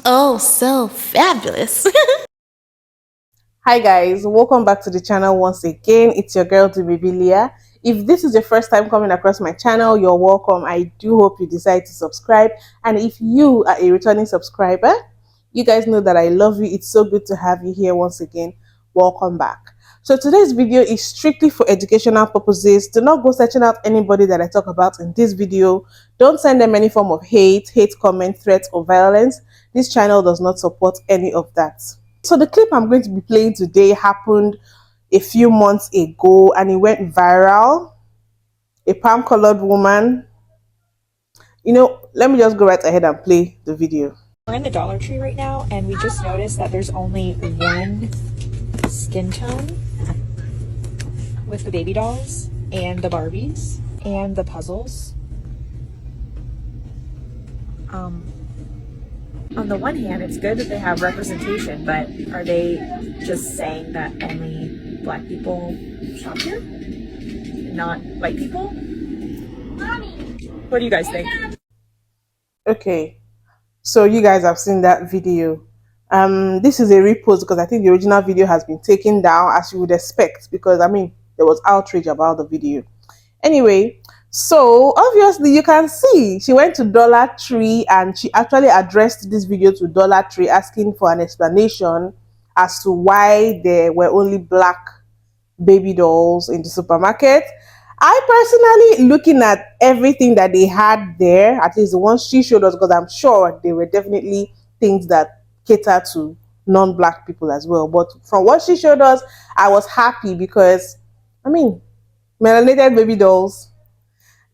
Oh, so fabulous. Hi guys, welcome back to the channel once again. It's your girl Dumebi. If this is your first time coming across my channel, you're welcome. I do hope you decide to subscribe, and if you are a returning subscriber, you guys know that I love you. It's so good to have you here once again. Welcome back. So today's video is strictly for educational purposes. Do not go searching out anybody that I talk about in this video. Don't send them any form of hate comment, threats, or violence. This channel does not support any of that. So the clip I'm going to be playing today happened a few months ago and it went viral. A palm-colored woman. Let me just go right ahead and play the video. We're in the Dollar Tree right now, and we just noticed that there's only one skin tone with the baby dolls and the Barbies and the puzzles. On the one hand, it's good that they have representation, but are they just saying that only black people shop here, not white people? What do you guys think? Okay, so you guys have seen that video. This is a repost because I think the original video has been taken down, as you would expect, because there was outrage about the video. Anyway, so obviously you can see she went to Dollar Tree and she actually addressed this video to Dollar Tree, asking for an explanation as to why there were only black baby dolls in the supermarket. I personally, looking at everything that they had there, at least the ones she showed us, because I'm sure they were definitely things that cater to non-black people as well. But from what she showed us, I was happy because, melanated baby dolls.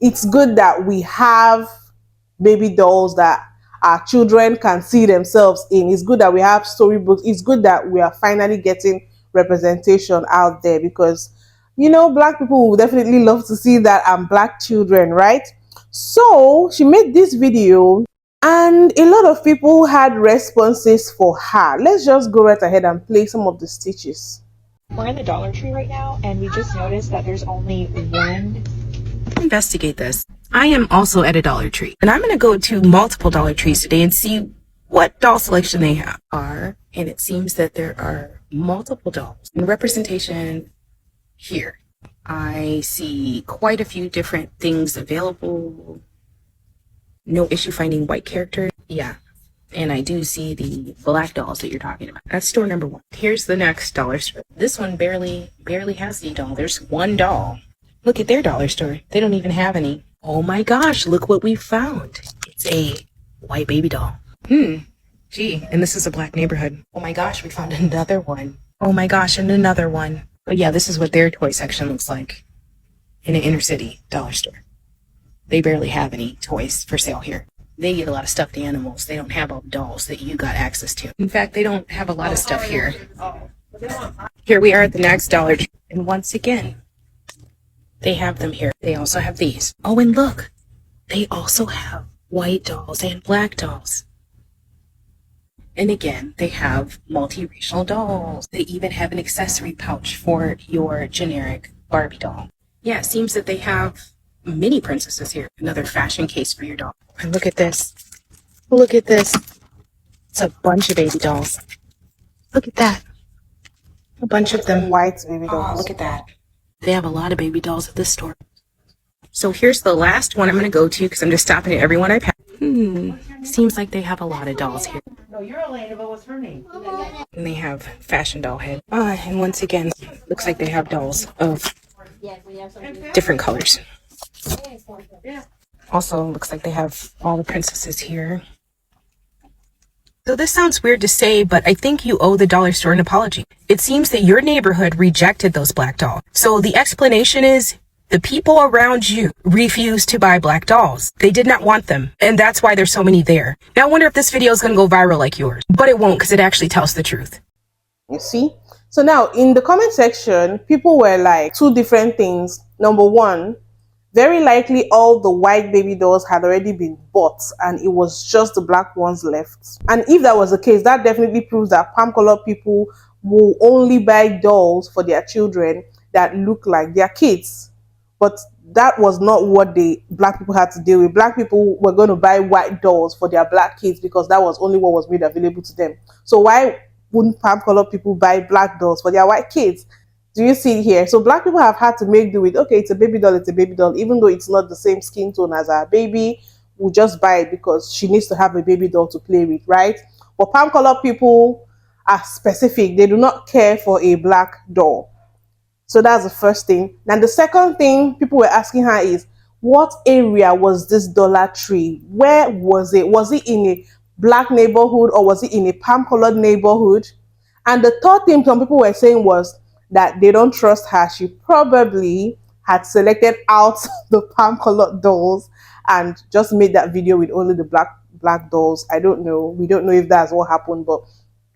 It's good that we have baby dolls that our children can see themselves in. It's good that we have storybooks. It's good that we are finally getting representation out there because, black people will definitely love to see that and black children, right? So she made this video and a lot of people had responses for her. Let's just go right ahead and play some of the stitches. We're in the Dollar Tree right now, and we just noticed that there's only one. Investigate this. I am also at a Dollar Tree, and I'm going to go to multiple Dollar Trees today and see what doll selection they have. And it seems that there are multiple dolls. And representation here. I see quite a few different things available. No issue finding white characters. Yeah. And I do see the black dolls that you're talking about. That's store number one. Here's the next dollar store. This one barely has any doll. There's one doll. Look at their dollar store. They don't even have any. Oh my gosh, look what we found. It's a white baby doll. Gee, and this is a black neighborhood. Oh my gosh, we found another one. Oh my gosh, and another one. But yeah, this is what their toy section looks like in an inner city dollar store. They barely have any toys for sale here. They get a lot of stuffed animals. They don't have all the dolls that you got access to. In fact, they don't have a lot of stuff here. Here we are at the next Dollar Tree. And once again, they have them here. They also have these. Oh, and look, they also have white dolls and black dolls. And again, they have multiracial dolls. They even have an accessory pouch for your generic Barbie doll. Yeah, it seems that they have mini princesses here. Another fashion case for your doll. And look at this. Look at this. It's a bunch of baby dolls. Look at that. A bunch of them. White baby dolls. Oh, look at that. They have a lot of baby dolls at this store. So here's the last one I'm going to go to because I'm just stopping at everyone I pass. Seems like they have a lot of dolls here. No, you're Elena, but what's her name? And they have fashion doll head. And once again, looks like they have dolls of different colors. Also, looks like they have all the princesses here. So this sounds weird to say, but I think you owe the dollar store an apology. It seems that your neighborhood rejected those black dolls. So the explanation is the people around you refused to buy black dolls. They did not want them. And that's why there's so many there. Now I wonder if this video is going to go viral like yours, but it won't because it actually tells the truth. You see? So now in the comment section, people were like two different things. Number one, very likely all the white baby dolls had already been bought and it was just the black ones left. And if that was the case, that definitely proves that palm-colored people will only buy dolls for their children that look like their kids. But that was not what the black people had to deal with. Black people were going to buy white dolls for their black kids because that was only what was made available to them. So why wouldn't palm color people buy black dolls for their white kids? Do you see it here? So black people have had to make do with, okay, it's a baby doll, it's a baby doll, even though it's not the same skin tone as our baby. We'll just buy it because she needs to have a baby doll to play with, right? But palm color people are specific. They do not care for a black doll. So that's the first thing. Then the second thing people were asking her is, what area was this Dollar Tree? Where was it? Was it in a black neighborhood or was it in a palm colored neighborhood? And the third thing some people were saying was that they don't trust her. She probably had selected out the palm colored dolls and just made that video with only the black dolls. I don't know. We don't know if that's what happened, but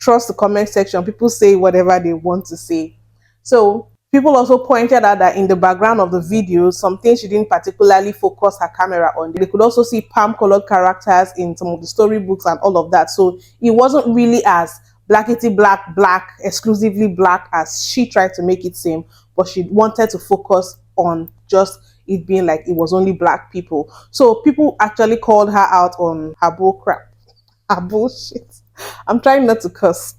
trust the comment section. People say whatever they want to say. So people also pointed out that in the background of the video, some things she didn't particularly focus her camera on. They could also see palm-colored characters in some of the storybooks and all of that. So it wasn't really as blackety black, exclusively black as she tried to make it seem, but she wanted to focus on just it being like it was only black people. So people actually called her out on her bull crap, her bullshit. I'm trying not to curse.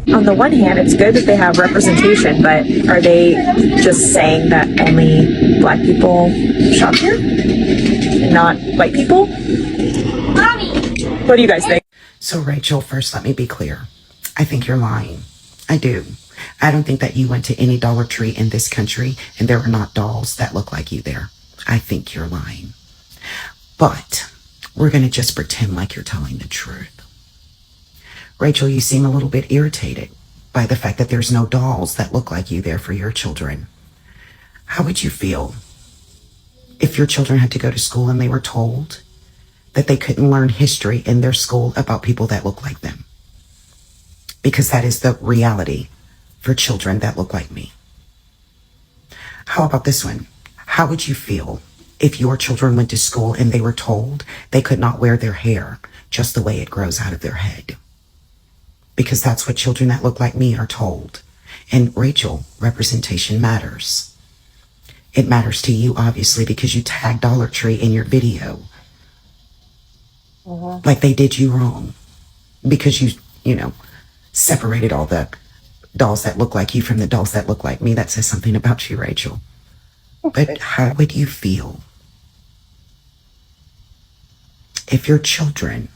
On the one hand, it's good that they have representation, but are they just saying that only black people shop here and not white people? Mommy! What do you guys think? So Rachel, first let me be clear. I think you're lying. I do. I don't think that you went to any Dollar Tree in this country and there were not dolls that look like you there. I think you're lying. But we're going to just pretend like you're telling the truth. Rachel, you seem a little bit irritated by the fact that there's no dolls that look like you there for your children. How would you feel if your children had to go to school and they were told that they couldn't learn history in their school about people that look like them? Because that is the reality for children that look like me. How about this one? How would you feel if your children went to school and they were told they could not wear their hair just the way it grows out of their head? Because that's what children that look like me are told. And Rachel, representation matters. It matters to you, obviously, because you tagged Dollar Tree in your video. Like they did you wrong. Because you know, separated all the dolls that look like you from the dolls that look like me. That says something about you, Rachel. But how would you feel if your children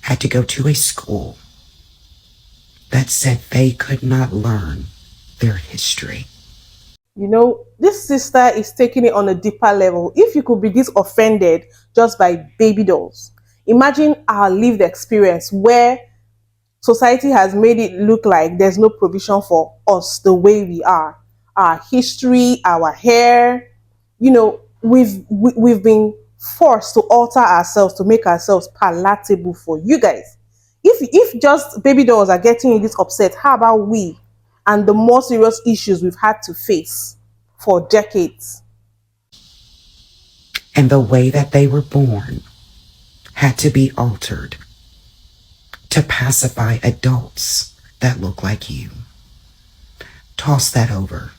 had to go to a school that said they could not learn their history? You know, this sister is taking it on a deeper level. If you could be this offended just by baby dolls, imagine our lived experience where society has made it look like there's no provision for us the way we are. Our history, our hair, you know, we've been forced to alter ourselves to make ourselves palatable for you guys. If just baby dolls are getting you this upset, how about we and the more serious issues we've had to face for decades? And the way that they were born had to be altered to pacify adults that look like you. Toss that over,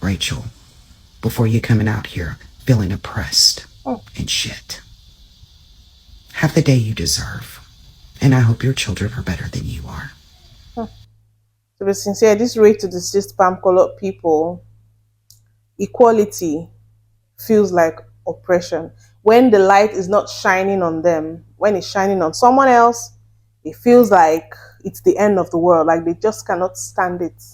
Rachel, before you coming out here feeling oppressed and shit. Have the day you deserve. And I hope your children are better than you are. To be sincere, this rate to desist palm colored people, equality feels like oppression. When the light is not shining on them, when it's shining on someone else, it feels like it's the end of the world, like they just cannot stand it.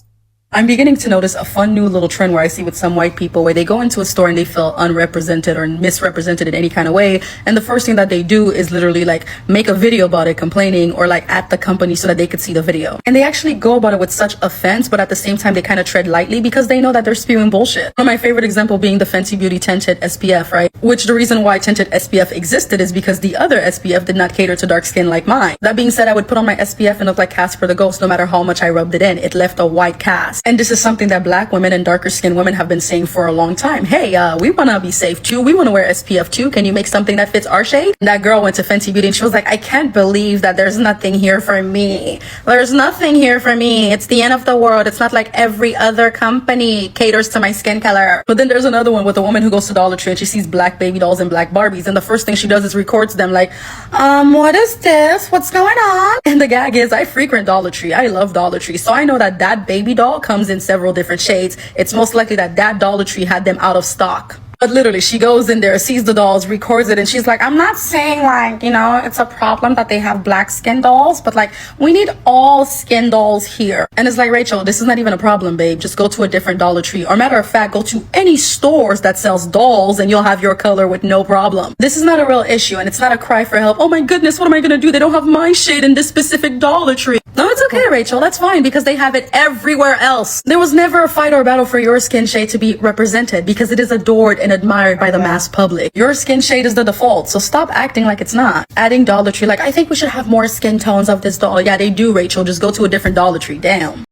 I'm beginning to notice a fun new little trend where I see with some white people where they go into a store and they feel unrepresented or misrepresented in any kind of way. And the first thing that they do is literally like make a video about it complaining or like at the company so that they could see the video. And they actually go about it with such offense, but at the same time, they kind of tread lightly because they know that they're spewing bullshit. One of my favorite example being the Fenty Beauty tinted SPF, right? Which the reason why tinted SPF existed is because the other SPF did not cater to dark skin like mine. That being said, I would put on my SPF and look like Casper the Ghost no matter how much I rubbed it in. It left a white cast. And this is something that black women and darker skinned women have been saying for a long time. Hey, we want to be safe too. We want to wear SPF too. Can you make something that fits our shade? And that girl went to Fenty Beauty and she was like, I can't believe that there's nothing here for me. There's nothing here for me. It's the end of the world. It's not like every other company caters to my skin color. But then there's another one with a woman who goes to Dollar Tree and she sees black baby dolls and black Barbies. And the first thing she does is records them like, what is this? What's going on? And the gag is, I frequent Dollar Tree. I love Dollar Tree. So I know that that baby doll comes in several different shades. It's most likely that that Dollar Tree had them out of stock. But literally, she goes in there, sees the dolls, records it, and she's like, I'm not saying like, you know, it's a problem that they have black skin dolls, but like, we need all skin dolls here. And it's like, Rachel, this is not even a problem, babe. Just go to a different Dollar Tree. Or matter of fact, go to any stores that sells dolls and you'll have your color with no problem. This is not a real issue and it's not a cry for help. Oh my goodness, what am I gonna do? They don't have my shade in this specific Dollar Tree. No, it's okay, Rachel. That's fine because they have it everywhere else. There was never a fight or battle for your skin shade to be represented because it is adored and admired by the mass public. Your skin shade is the default, so stop acting like it's not. Adding Dollar Tree, like, I think we should have more skin tones of this doll. Yeah, they do, Rachel. Just go to a different Dollar Tree. Damn.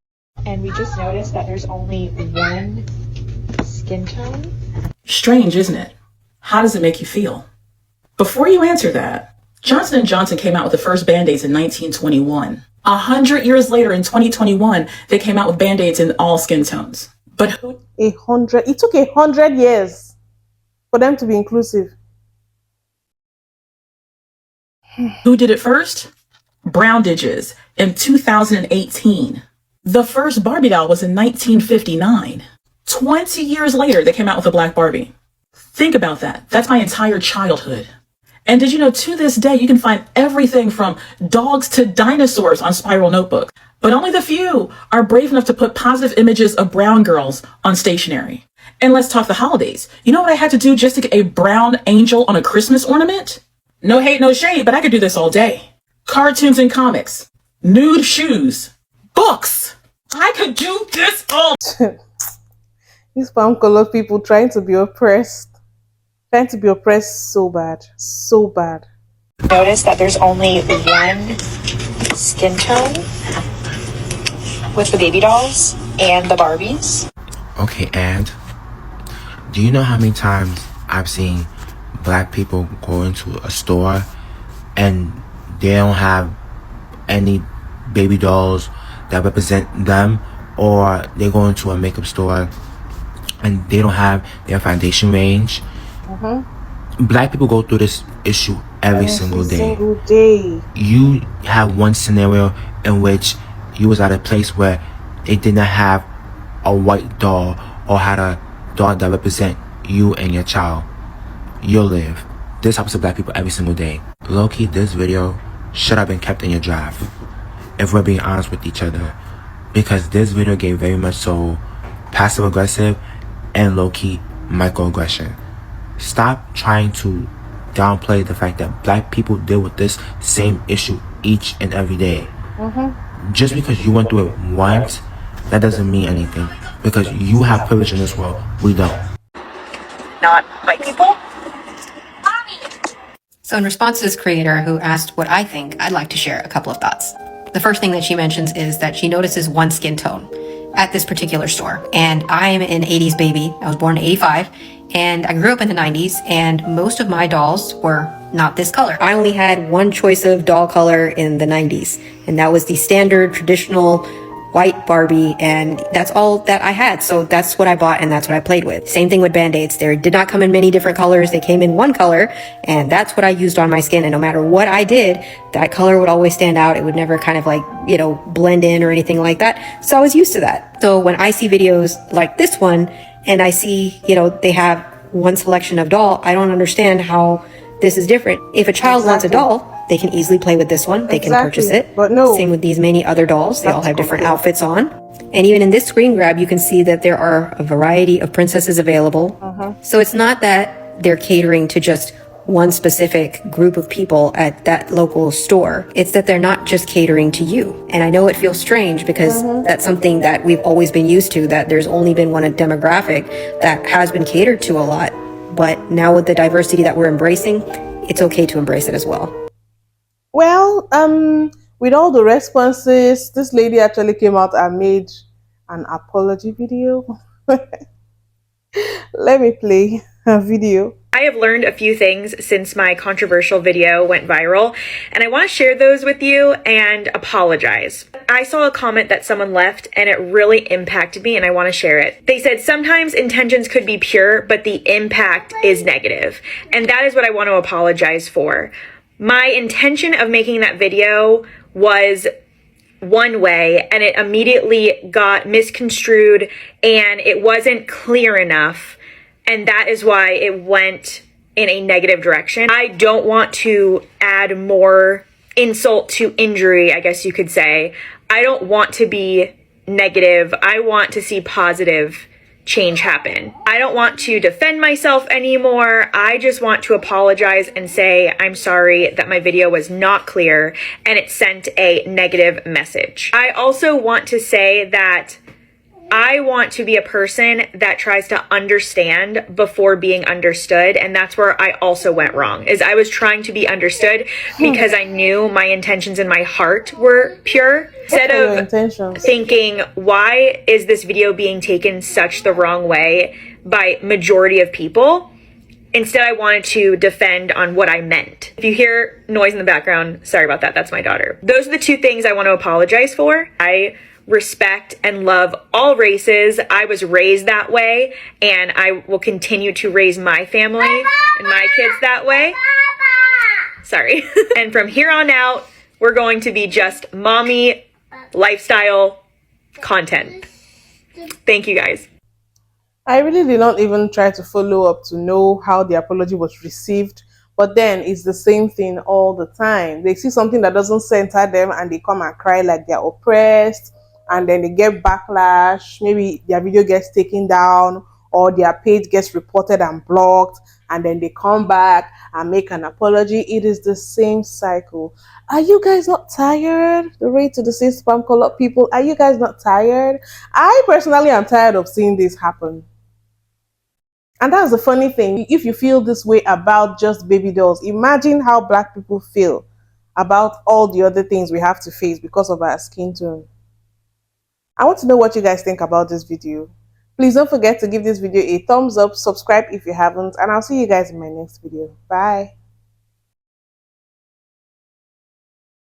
And we just noticed that there's only one skin tone. Strange, isn't it? How does it make you feel? Before you answer that, Johnson & Johnson came out with the first Band-Aids in 1921. 100 years later, in 2021, they came out with Band-Aids in all skin tones. But who? It took 100 years for them to be inclusive. Who did it first? Browndages in 2018. The first Barbie doll was in 1959. 20 years later, they came out with a black Barbie. Think about that. That's my entire childhood. And did you know, to this day, you can find everything from dogs to dinosaurs on spiral notebooks. But only the few are brave enough to put positive images of brown girls on stationery. And let's talk the holidays. You know what I had to do just to get a brown angel on a Christmas ornament? No hate, no shade, but I could do this all day. Cartoons and comics, nude shoes, books. I could do this all These palm colored people trying to be oppressed. Trying to be oppressed so bad. So bad. Notice that there's only one skin tone with the baby dolls and the Barbies. Okay, and do you know how many times I've seen black people go into a store and they don't have any baby dolls that represent them, or they go into a makeup store and they don't have their foundation range? Black people go through this issue every single day. You have one scenario in which you was at a place where they did not have a white doll or had a doll that represent you and your child. You'll live. This happens to black people every single day. Low-key, this video should have been kept in your draft, if we're being honest with each other, because this video gave very much so passive-aggressive and low-key microaggression. Stop trying to downplay the fact that black people deal with this same issue each and every day. Just because you went through it once, that doesn't mean anything, because you have privilege in this world, we don't. Not white people. So in response to this creator who asked what I think, I'd like to share a couple of thoughts. The first thing that she mentions is that she notices one skin tone at this particular store. And I am an 80s baby. I was born in 85 and I grew up in the 90s, and most of my dolls were not this color. I only had one choice of doll color in the 90s, and that was the standard traditional white Barbie, and that's all that I had. So that's what I bought and that's what I played with. Same thing with Band-Aids. They did not come in many different colors. They came in one color, and that's what I used on my skin. And no matter what I did, that color would always stand out. It would never kind of like, you know, blend in or anything like that. So I was used to that. So when I see videos like this one and I see, you know, they have one selection of doll, I don't understand how this is different. If a child wants a doll, they can easily play with this one. They can purchase it. But no. Same with these many other dolls. They all have different outfits on. And even in this screen grab, you can see that there are a variety of princesses available. So it's not that they're catering to just one specific group of people at that local store. It's that they're not just catering to you. And I know it feels strange because that's something that we've always been used to, that there's only been one demographic that has been catered to a lot. But now with the diversity that we're embracing, it's okay to embrace it as well. Well, with all the responses, this lady actually came out and made an apology video. Let me play a video. I have learned a few things since my controversial video went viral, and I want to share those with you and apologize. I saw a comment that someone left and it really impacted me, and I want to share it. They said, sometimes intentions could be pure, but the impact is negative. And that is what I want to apologize for. My intention of making that video was one way, and it immediately got misconstrued and it wasn't clear enough. And that is why it went in a negative direction. I don't want to add more insult to injury, I guess you could say. I don't want to be negative. I want to see positive change happen. I don't want to defend myself anymore. I just want to apologize and say I'm sorry that my video was not clear and it sent a negative message. I also want to say that I want to be a person that tries to understand before being understood, and that's where I also went wrong, is I was trying to be understood because I knew my intentions in my heart were pure. Instead of thinking, why is this video being taken such the wrong way by majority of people? Instead, I wanted to defend on what I meant. If you hear noise in the background, sorry about that, that's my daughter. Those are the two things I want to apologize for. I respect and love all races. I was raised that way, and I will continue to raise my family and my kids that way. Sorry. And from here on out, we're going to be just mommy lifestyle content. Thank you guys. I really did not even try to follow up to know how the apology was received, but then it's the same thing all the time. They see something that doesn't center them and they come and cry like they're oppressed, and then they get backlash. Maybe their video gets taken down or their page gets reported and blocked, and then they come back and make an apology. It is the same cycle. Are you guys not tired? The rate to the say spam call up people, are you guys not tired? I personally am tired of seeing this happen. And that's the funny thing. If you feel this way about just baby dolls, imagine how Black people feel about all the other things we have to face because of our skin tone. I want to know what you guys think about this video. Please don't forget to give this video a thumbs up, subscribe if you haven't, and I'll see you guys in my next video. Bye.